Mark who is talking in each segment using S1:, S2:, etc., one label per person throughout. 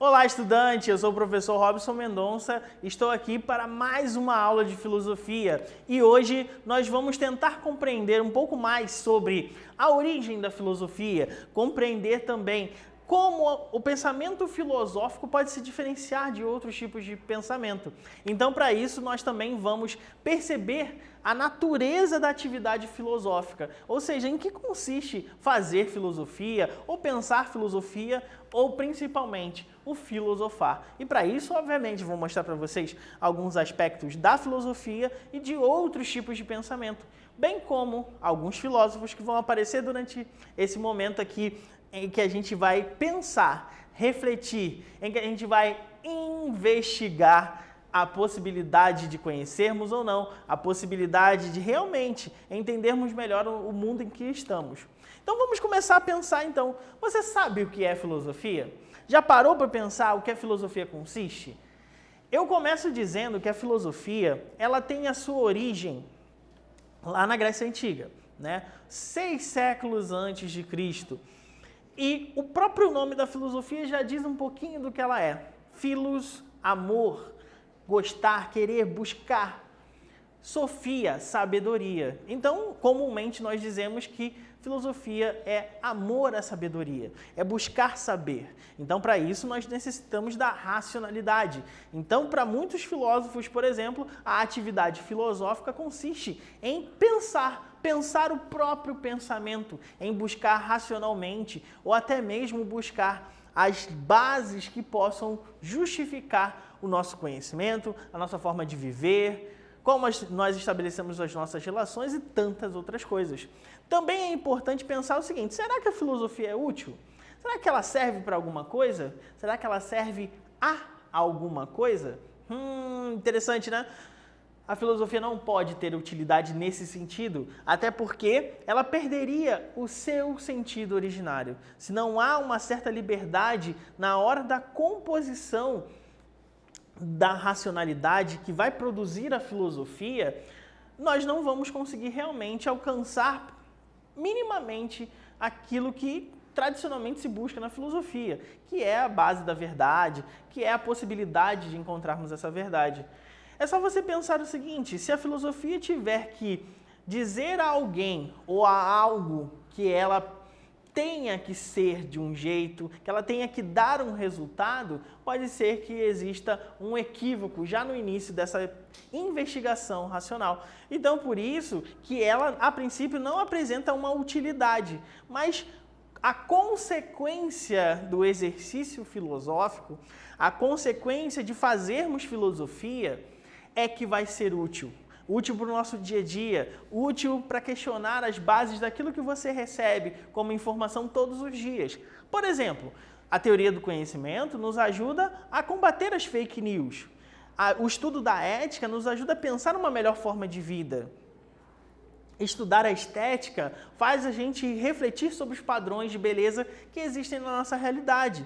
S1: Olá, estudante! Eu sou o professor Robson Mendonça, estou aqui para mais uma aula de filosofia e hoje nós vamos tentar compreender um pouco mais sobre a origem da filosofia, compreender também como o pensamento filosófico pode se diferenciar de outros tipos de pensamento. Então, para isso, nós também vamos perceber a natureza da atividade filosófica, ou seja, em que consiste fazer filosofia, ou pensar filosofia, ou principalmente o filosofar. E para isso, obviamente, vou mostrar para vocês alguns aspectos da filosofia e de outros tipos de pensamento, bem como alguns filósofos que vão aparecer durante esse momento aqui, em que a gente vai pensar, refletir, em que a gente vai investigar a possibilidade de conhecermos ou não, a possibilidade de realmente entendermos melhor o mundo em que estamos. Então vamos começar a pensar então. Você sabe o que é filosofia? Já parou para pensar o que a filosofia consiste? Eu começo dizendo que a filosofia, ela tem a sua origem lá na Grécia Antiga, né? 6 séculos antes de Cristo. E o próprio nome da filosofia já diz um pouquinho do que ela é. Philos, amor, gostar, querer, buscar. Sofia, sabedoria. Então, comumente nós dizemos que filosofia é amor à sabedoria, é buscar saber. Então, para isso, nós necessitamos da racionalidade. Então, para muitos filósofos, por exemplo, a atividade filosófica consiste em pensar o próprio pensamento, em buscar racionalmente ou até mesmo buscar as bases que possam justificar o nosso conhecimento, a nossa forma de viver, como nós estabelecemos as nossas relações e tantas outras coisas. Também é importante pensar o seguinte: será que a filosofia é útil? Será que ela serve para alguma coisa? Será que ela serve a alguma coisa? Interessante, né? A filosofia não pode ter utilidade nesse sentido, até porque ela perderia o seu sentido originário. Se não há uma certa liberdade na hora da composição da racionalidade que vai produzir a filosofia, nós não vamos conseguir realmente alcançar minimamente aquilo que tradicionalmente se busca na filosofia, que é a base da verdade, que é a possibilidade de encontrarmos essa verdade. É só você pensar o seguinte: se a filosofia tiver que dizer a alguém ou a algo que ela tenha que ser de um jeito, que ela tenha que dar um resultado, pode ser que exista um equívoco já no início dessa investigação racional. Então, por isso que ela, a princípio, não apresenta uma utilidade, mas a consequência do exercício filosófico, a consequência de fazermos filosofia, é que vai ser útil. Útil para o nosso dia a dia, útil para questionar as bases daquilo que você recebe como informação todos os dias. Por exemplo, a teoria do conhecimento nos ajuda a combater as fake news. O estudo da ética nos ajuda a pensar uma melhor forma de vida. Estudar a estética faz a gente refletir sobre os padrões de beleza que existem na nossa realidade.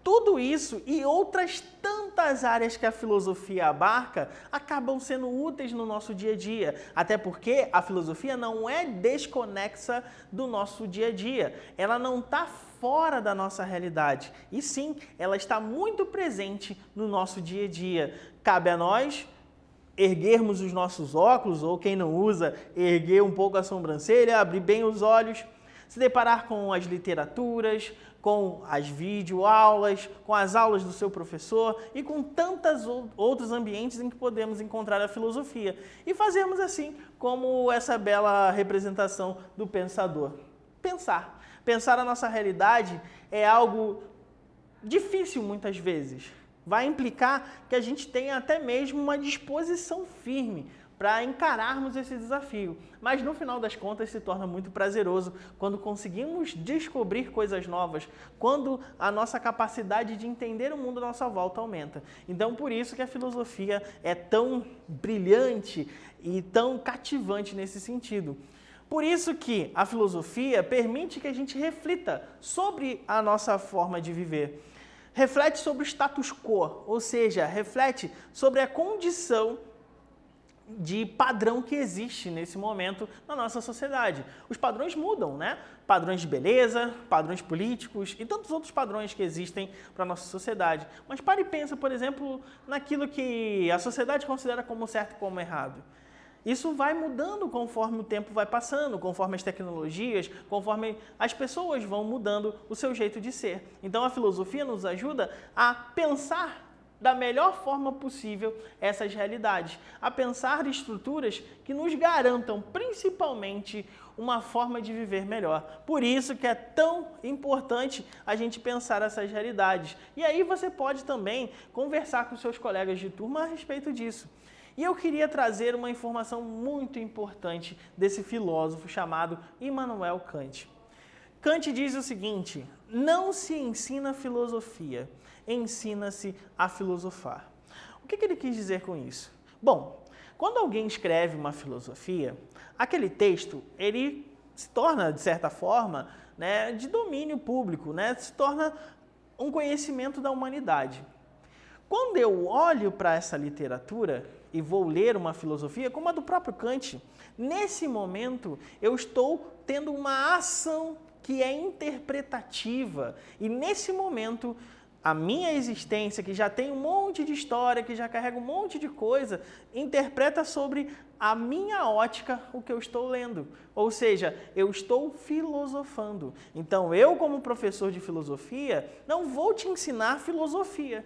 S1: Tudo isso e outras tantas áreas que a filosofia abarca acabam sendo úteis no nosso dia a dia, até porque a filosofia não é desconexa do nosso dia a dia, ela não está fora da nossa realidade, e sim, ela está muito presente no nosso dia a dia. Cabe a nós erguermos os nossos óculos, ou quem não usa, erguer um pouco a sobrancelha, abrir bem os olhos, se deparar com as literaturas, com as videoaulas, com as aulas do seu professor e com tantos outros ambientes em que podemos encontrar a filosofia. E fazermos assim, como essa bela representação do pensador. Pensar. Pensar a nossa realidade é algo difícil muitas vezes. Vai implicar que a gente tenha até mesmo uma disposição firme para encararmos esse desafio. Mas no final das contas se torna muito prazeroso quando conseguimos descobrir coisas novas, quando a nossa capacidade de entender o mundo à nossa volta aumenta. Então por isso que a filosofia é tão brilhante e tão cativante nesse sentido. Por isso que a filosofia permite que a gente reflita sobre a nossa forma de viver. Reflete sobre o status quo, ou seja, reflete sobre a condição de padrão que existe nesse momento na nossa sociedade. Os padrões mudam, né? Padrões de beleza, padrões políticos e tantos outros padrões que existem para a nossa sociedade. Mas pare e pensa, por exemplo, naquilo que a sociedade considera como certo e como errado. Isso vai mudando conforme o tempo vai passando, conforme as tecnologias, conforme as pessoas vão mudando o seu jeito de ser. Então a filosofia nos ajuda a pensar da melhor forma possível essas realidades, a pensar estruturas que nos garantam principalmente uma forma de viver melhor. Por isso que é tão importante a gente pensar essas realidades. E aí você pode também conversar com seus colegas de turma a respeito disso. E eu queria trazer uma informação muito importante desse filósofo chamado Immanuel Kant. Kant diz o seguinte: não se ensina filosofia, ensina-se a filosofar. O que ele quis dizer com isso? Bom, quando alguém escreve uma filosofia, aquele texto ele se torna, de certa forma, né, de domínio público, né, se torna um conhecimento da humanidade. Quando eu olho para essa literatura e vou ler uma filosofia, como a do próprio Kant, nesse momento eu estou tendo uma ação que é interpretativa. E nesse momento, a minha existência, que já tem um monte de história, que já carrega um monte de coisa, interpreta sobre a minha ótica o que eu estou lendo. Ou seja, eu estou filosofando. Então, eu como professor de filosofia, não vou te ensinar filosofia.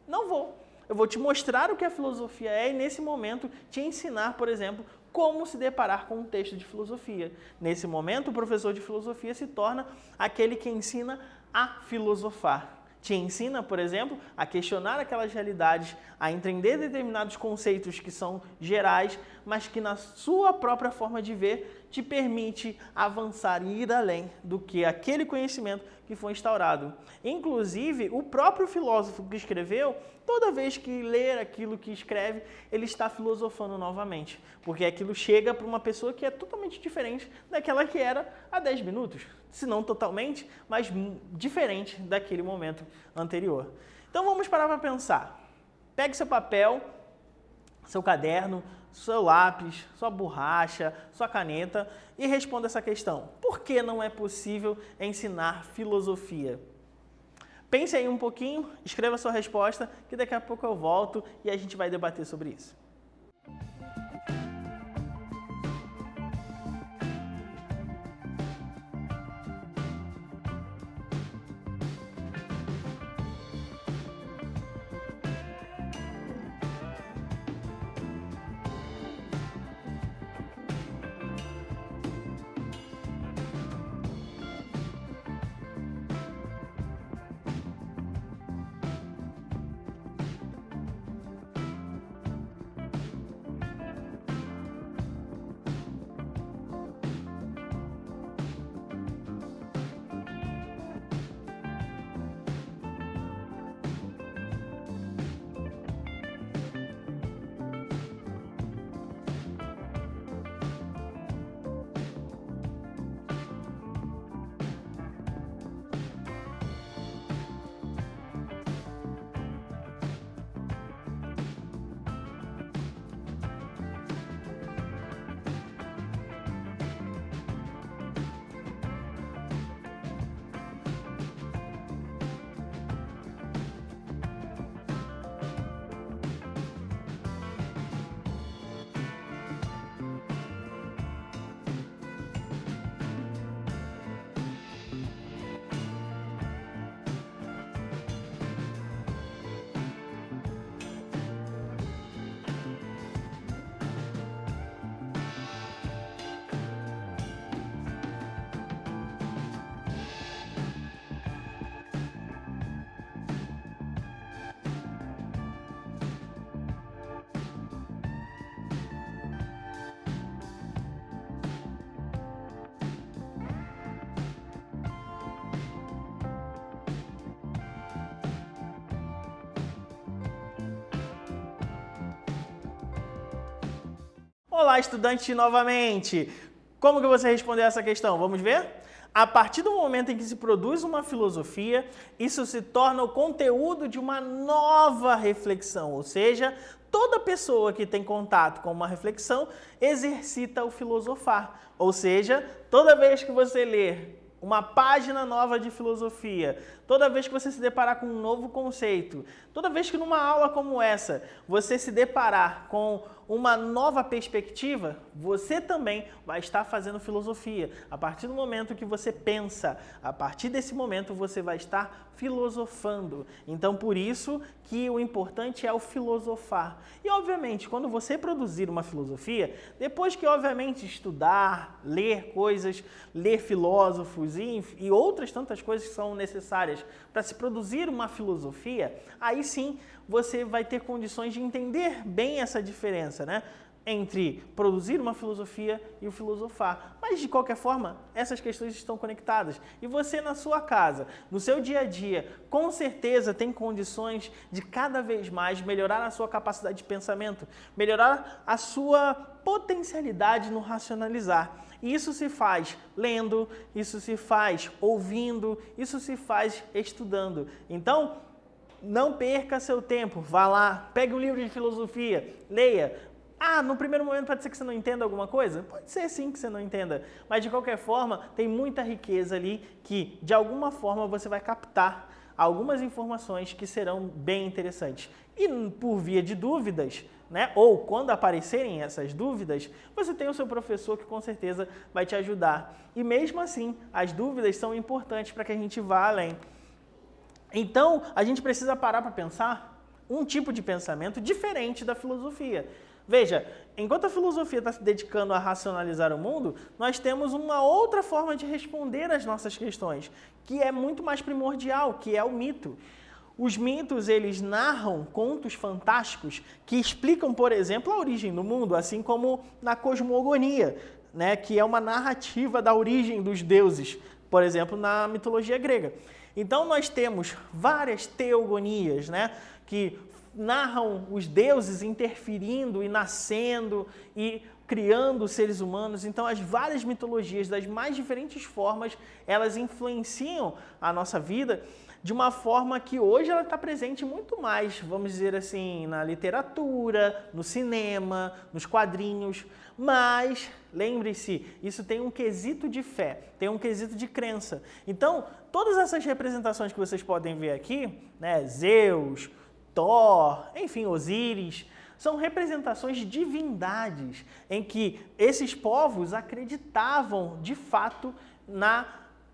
S1: Não vou. Eu vou te mostrar o que a filosofia é e, nesse momento, te ensinar, por exemplo, como se deparar com um texto de filosofia. Nesse momento, o professor de filosofia se torna aquele que ensina a filosofar. Te ensina, por exemplo, a questionar aquelas realidades, a entender determinados conceitos que são gerais, mas que na sua própria forma de ver te permite avançar e ir além do que aquele conhecimento que foi instaurado. Inclusive, o próprio filósofo que escreveu, toda vez que ler aquilo que escreve, ele está filosofando novamente, porque aquilo chega para uma pessoa que é totalmente diferente daquela que era há 10 minutos, se não totalmente, mas diferente daquele momento anterior. Então vamos parar para pensar. Pegue seu papel, seu caderno, seu lápis, sua borracha, sua caneta e responda essa questão. Por que não é possível ensinar filosofia? Pense aí um pouquinho, escreva sua resposta, que daqui a pouco eu volto e a gente vai debater sobre isso. Olá, estudante, novamente! Como que você respondeu essa questão? Vamos ver? A partir do momento em que se produz uma filosofia, isso se torna o conteúdo de uma nova reflexão, ou seja, toda pessoa que tem contato com uma reflexão exercita o filosofar. Ou seja, toda vez que você ler uma página nova de filosofia, toda vez que você se deparar com um novo conceito, toda vez que numa aula como essa você se deparar com uma nova perspectiva, você também vai estar fazendo filosofia. A partir do momento que você pensa, a partir desse momento você vai estar filosofando. Então, por isso que o importante é o filosofar. E, obviamente, quando você produzir uma filosofia, depois que, obviamente, estudar, ler coisas, ler filósofos e outras tantas coisas que são necessárias para se produzir uma filosofia, aí sim você vai ter condições de entender bem essa diferença, né? Entre produzir uma filosofia e o filosofar. Mas, de qualquer forma, essas questões estão conectadas. E você, na sua casa, no seu dia a dia, com certeza tem condições de cada vez mais melhorar a sua capacidade de pensamento, melhorar a sua potencialidade no racionalizar. E isso se faz lendo, isso se faz ouvindo, isso se faz estudando. Então, não perca seu tempo. Vá lá, pegue um livro de filosofia, leia. No primeiro momento pode ser que você não entenda alguma coisa? Pode ser sim que você não entenda, mas de qualquer forma tem muita riqueza ali que de alguma forma você vai captar algumas informações que serão bem interessantes. E por via de dúvidas, né, ou quando aparecerem essas dúvidas, você tem o seu professor que com certeza vai te ajudar. E mesmo assim, as dúvidas são importantes para que a gente vá além. Então, a gente precisa parar para pensar um tipo de pensamento diferente da filosofia. Veja, enquanto a filosofia está se dedicando a racionalizar o mundo, nós temos uma outra forma de responder às nossas questões, que é muito mais primordial, que é o mito. Os mitos, eles narram contos fantásticos que explicam, por exemplo, a origem do mundo, assim como na cosmogonia, né, que é uma narrativa da origem dos deuses, por exemplo, na mitologia grega. Então, nós temos várias teogonias, né, que narram os deuses interferindo e nascendo e criando seres humanos. Então, as várias mitologias, das mais diferentes formas, elas influenciam a nossa vida de uma forma que hoje ela está presente muito mais, vamos dizer assim, na literatura, no cinema, nos quadrinhos. Mas, lembre-se, isso tem um quesito de fé, tem um quesito de crença. Então, todas essas representações que vocês podem ver aqui, né, Zeus, Thor, enfim, Osíris, são representações de divindades em que esses povos acreditavam de fato na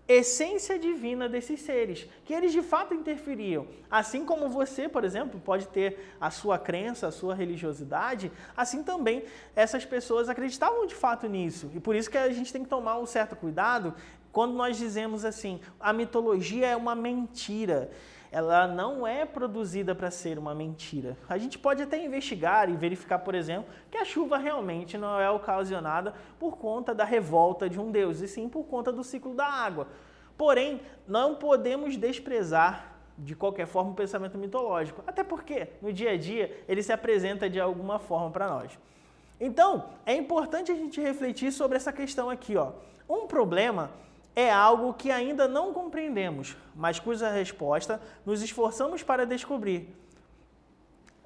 S1: essência divina desses seres, que eles de fato interferiam. Assim como você, por exemplo, pode ter a sua crença, a sua religiosidade, assim também essas pessoas acreditavam de fato nisso. E por isso que a gente tem que tomar um certo cuidado quando nós dizemos assim, a mitologia é uma mentira. Ela não é produzida para ser uma mentira. A gente pode até investigar e verificar, por exemplo, que a chuva realmente não é ocasionada por conta da revolta de um deus, e sim por conta do ciclo da água. Porém, não podemos desprezar, de qualquer forma, o pensamento mitológico, até porque, no dia a dia, ele se apresenta de alguma forma para nós. Então, é importante a gente refletir sobre essa questão aqui, ó. Um problema é algo que ainda não compreendemos, mas cuja resposta nos esforçamos para descobrir.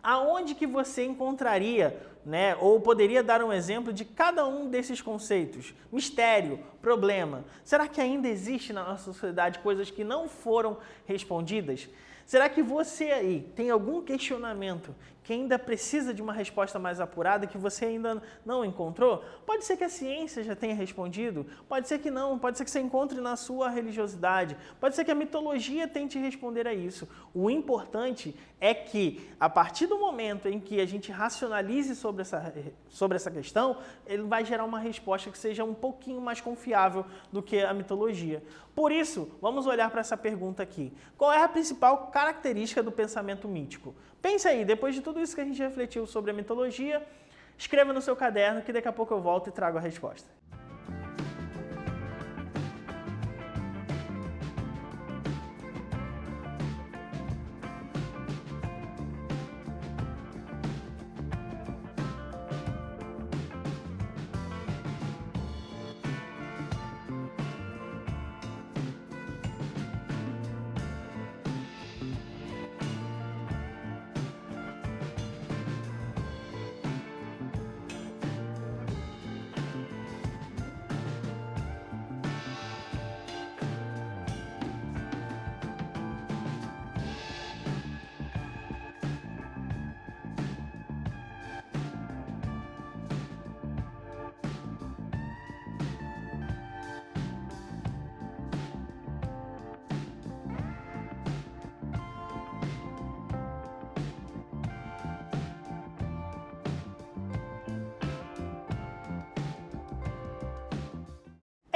S1: Aonde que você encontraria, né, ou poderia dar um exemplo de cada um desses conceitos? Mistério, problema. Será que ainda existe na nossa sociedade coisas que não foram respondidas? Será que você aí tem algum questionamento que ainda precisa de uma resposta mais apurada que você ainda não encontrou? Pode ser que a ciência já tenha respondido, pode ser que não, pode ser que você encontre na sua religiosidade, pode ser que a mitologia tente responder a isso. O importante é que, a partir do momento em que a gente racionalize sobre essa questão, ele vai gerar uma resposta que seja um pouquinho mais confiável do que a mitologia. Por isso, vamos olhar para essa pergunta aqui. Qual é a principal característica do pensamento mítico? Pense aí, depois de tudo isso que a gente refletiu sobre a mitologia, escreva no seu caderno que daqui a pouco eu volto e trago a resposta.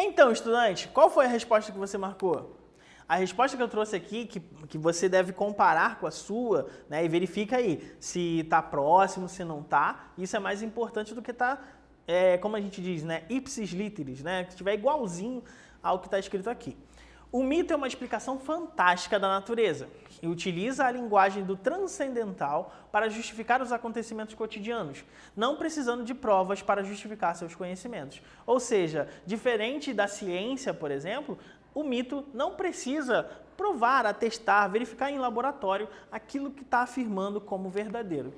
S1: Então, estudante, qual foi a resposta que você marcou? A resposta que eu trouxe aqui, que você deve comparar com a sua, né, e verifica aí se está próximo, se não está. Isso é mais importante do que estar, como a gente diz, né, ipsis literis, né, que estiver igualzinho ao que está escrito aqui. O mito é uma explicação fantástica da natureza e utiliza a linguagem do transcendental para justificar os acontecimentos cotidianos, não precisando de provas para justificar seus conhecimentos. Ou seja, diferente da ciência, por exemplo, o mito não precisa provar, atestar, verificar em laboratório aquilo que está afirmando como verdadeiro.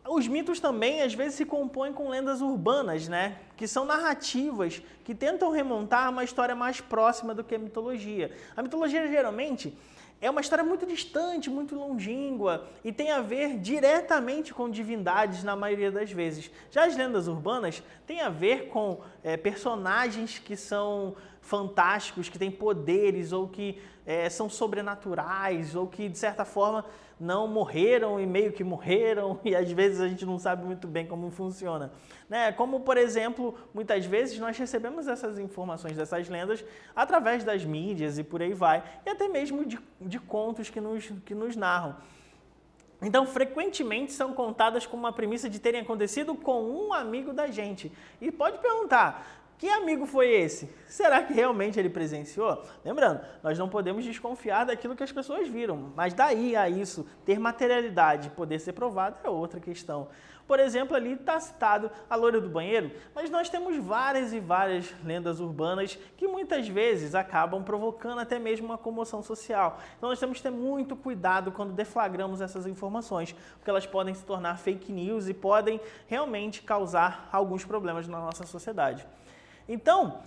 S1: Os mitos também, às vezes, se compõem com lendas urbanas, né? Que são narrativas que tentam remontar uma história mais próxima do que a mitologia. A mitologia, geralmente, é uma história muito distante, muito longínqua e tem a ver diretamente com divindades na maioria das vezes. Já as lendas urbanas têm a ver com personagens que são fantásticos, que têm poderes ou que são sobrenaturais ou que, de certa forma, não morreram e meio que morreram e às vezes a gente não sabe muito bem como funciona. Né? Como, por exemplo, muitas vezes nós recebemos essas informações dessas lendas através das mídias e por aí vai, e até mesmo de contos que nos narram. Então, frequentemente são contadas com uma premissa de terem acontecido com um amigo da gente. E pode perguntar, que amigo foi esse? Será que realmente ele presenciou? Lembrando, nós não podemos desconfiar daquilo que as pessoas viram, mas daí a isso ter materialidade e poder ser provado é outra questão. Por exemplo, ali está citado a loira do banheiro, mas nós temos várias e várias lendas urbanas que muitas vezes acabam provocando até mesmo uma comoção social. Então nós temos que ter muito cuidado quando deflagramos essas informações, porque elas podem se tornar fake news e podem realmente causar alguns problemas na nossa sociedade. Então,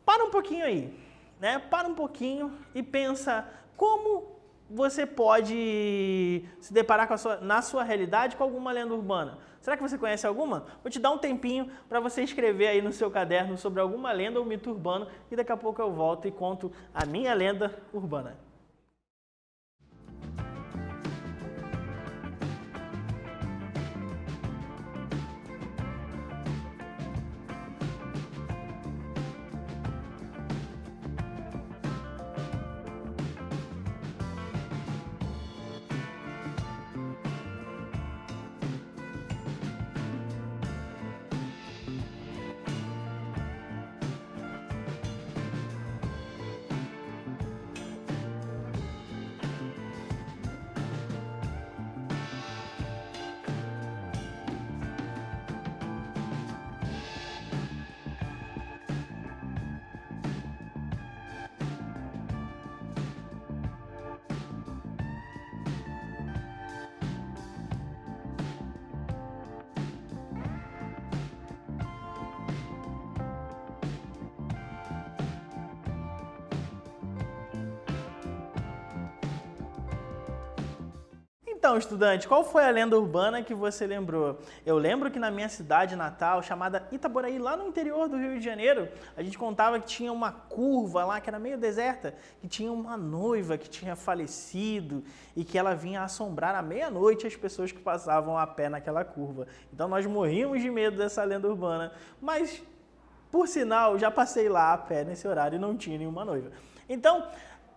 S1: para um pouquinho aí, né? Para um pouquinho e pensa como você pode se deparar na sua realidade com alguma lenda urbana. Será que você conhece alguma? Vou te dar um tempinho para você escrever aí no seu caderno sobre alguma lenda ou mito urbano e daqui a pouco eu volto e conto a minha lenda urbana. Então, estudante, qual foi a lenda urbana que você lembrou? Eu lembro que na minha cidade natal, chamada Itaboraí, lá no interior do Rio de Janeiro, a gente contava que tinha uma curva lá, que era meio deserta, que tinha uma noiva que tinha falecido e que ela vinha assombrar à meia-noite as pessoas que passavam a pé naquela curva. Então nós morríamos de medo dessa lenda urbana, mas, por sinal, já passei lá a pé nesse horário e não tinha nenhuma noiva. Então,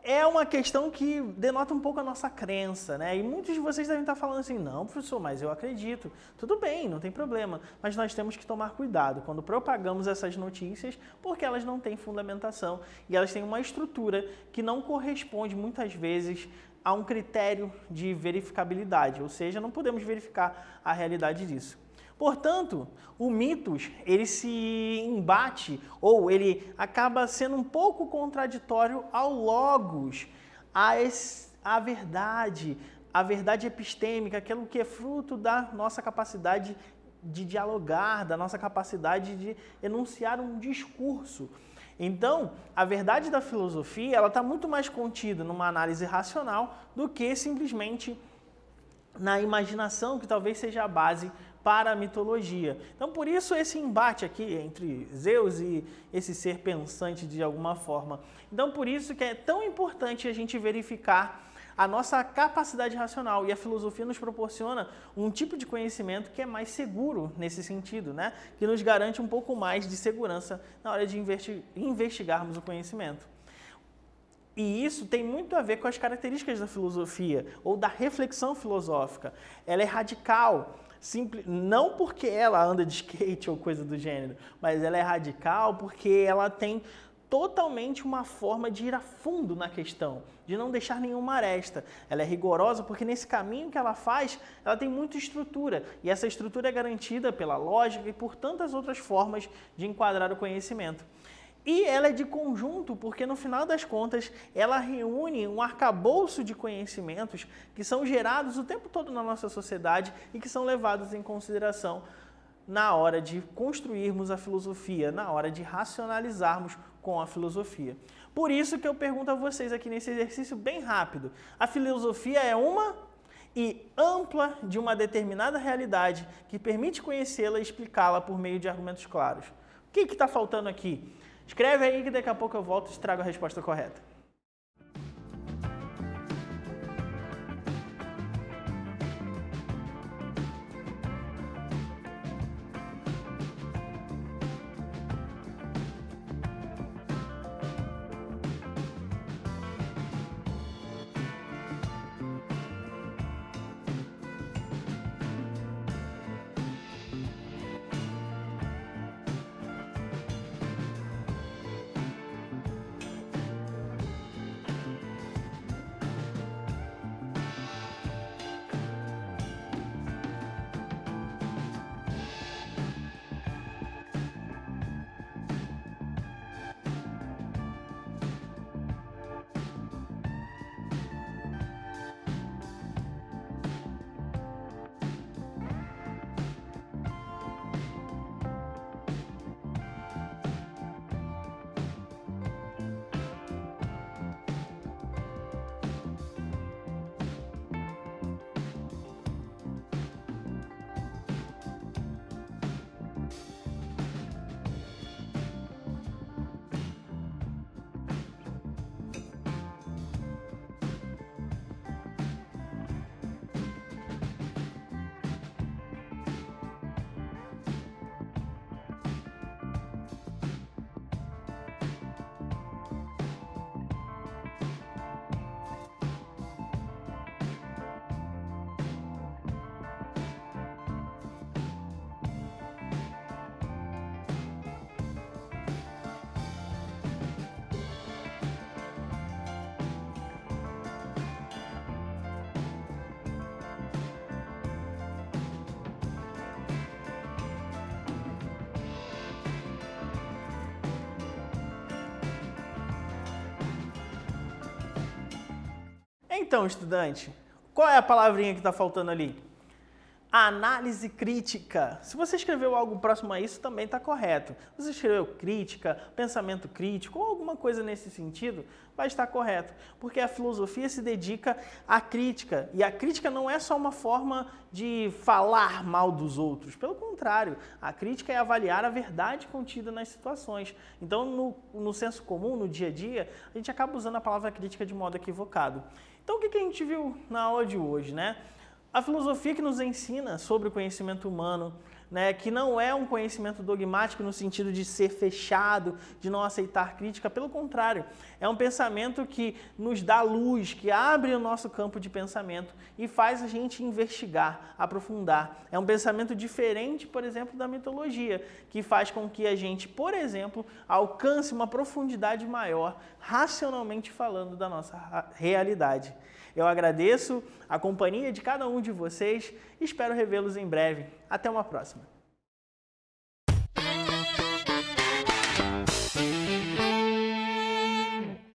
S1: é uma questão que denota um pouco a nossa crença, né? E muitos de vocês devem estar falando assim, não, professor, mas eu acredito. Tudo bem, não tem problema, mas nós temos que tomar cuidado quando propagamos essas notícias, porque elas não têm fundamentação e elas têm uma estrutura que não corresponde muitas vezes a um critério de verificabilidade, ou seja, não podemos verificar a realidade disso. Portanto, o mitos, ele se embate ou ele acaba sendo um pouco contraditório ao logos, à verdade, a verdade epistêmica, aquilo que é fruto da nossa capacidade de dialogar, da nossa capacidade de enunciar um discurso. Então, a verdade da filosofia, ela está muito mais contida numa análise racional do que simplesmente na imaginação, que talvez seja a base para a mitologia. Então, por isso esse embate aqui entre Zeus e esse ser pensante de alguma forma. Então, por isso que é tão importante a gente verificar a nossa capacidade racional. E a filosofia nos proporciona um tipo de conhecimento que é mais seguro nesse sentido, né? Que nos garante um pouco mais de segurança na hora de investigarmos o conhecimento. E isso tem muito a ver com as características da filosofia ou da reflexão filosófica. Ela é radical, não porque ela anda de skate ou coisa do gênero, mas ela é radical porque ela tem totalmente uma forma de ir a fundo na questão, de não deixar nenhuma aresta. Ela é rigorosa porque nesse caminho que ela faz, ela tem muita estrutura, e essa estrutura é garantida pela lógica e por tantas outras formas de enquadrar o conhecimento. E ela é de conjunto, porque no final das contas, ela reúne um arcabouço de conhecimentos que são gerados o tempo todo na nossa sociedade e que são levados em consideração na hora de construirmos a filosofia, na hora de racionalizarmos com a filosofia. Por isso que eu pergunto a vocês aqui nesse exercício bem rápido. A filosofia é uma e ampla de uma determinada realidade que permite conhecê-la e explicá-la por meio de argumentos claros. O que está faltando aqui? Escreve aí que daqui a pouco eu volto e te trago a resposta correta. Então, estudante, qual é a palavrinha que está faltando ali? Análise crítica. Se você escreveu algo próximo a isso, também está correto. Se você escreveu crítica, pensamento crítico ou alguma coisa nesse sentido, vai estar correto. Porque a filosofia se dedica à crítica. E a crítica não é só uma forma de falar mal dos outros. Pelo contrário, a crítica é avaliar a verdade contida nas situações. Então, no senso comum, no dia a dia, a gente acaba usando a palavra crítica de modo equivocado. Então, o que a gente viu na aula de hoje, né? A filosofia que nos ensina sobre o conhecimento humano, né, que não é um conhecimento dogmático no sentido de ser fechado, de não aceitar crítica, pelo contrário, é um pensamento que nos dá luz, que abre o nosso campo de pensamento e faz a gente investigar, aprofundar. É um pensamento diferente, por exemplo, da mitologia, que faz com que a gente, por exemplo, alcance uma profundidade maior, racionalmente falando, da nossa realidade. Eu agradeço a companhia de cada um de vocês e espero revê-los em breve. Até uma próxima.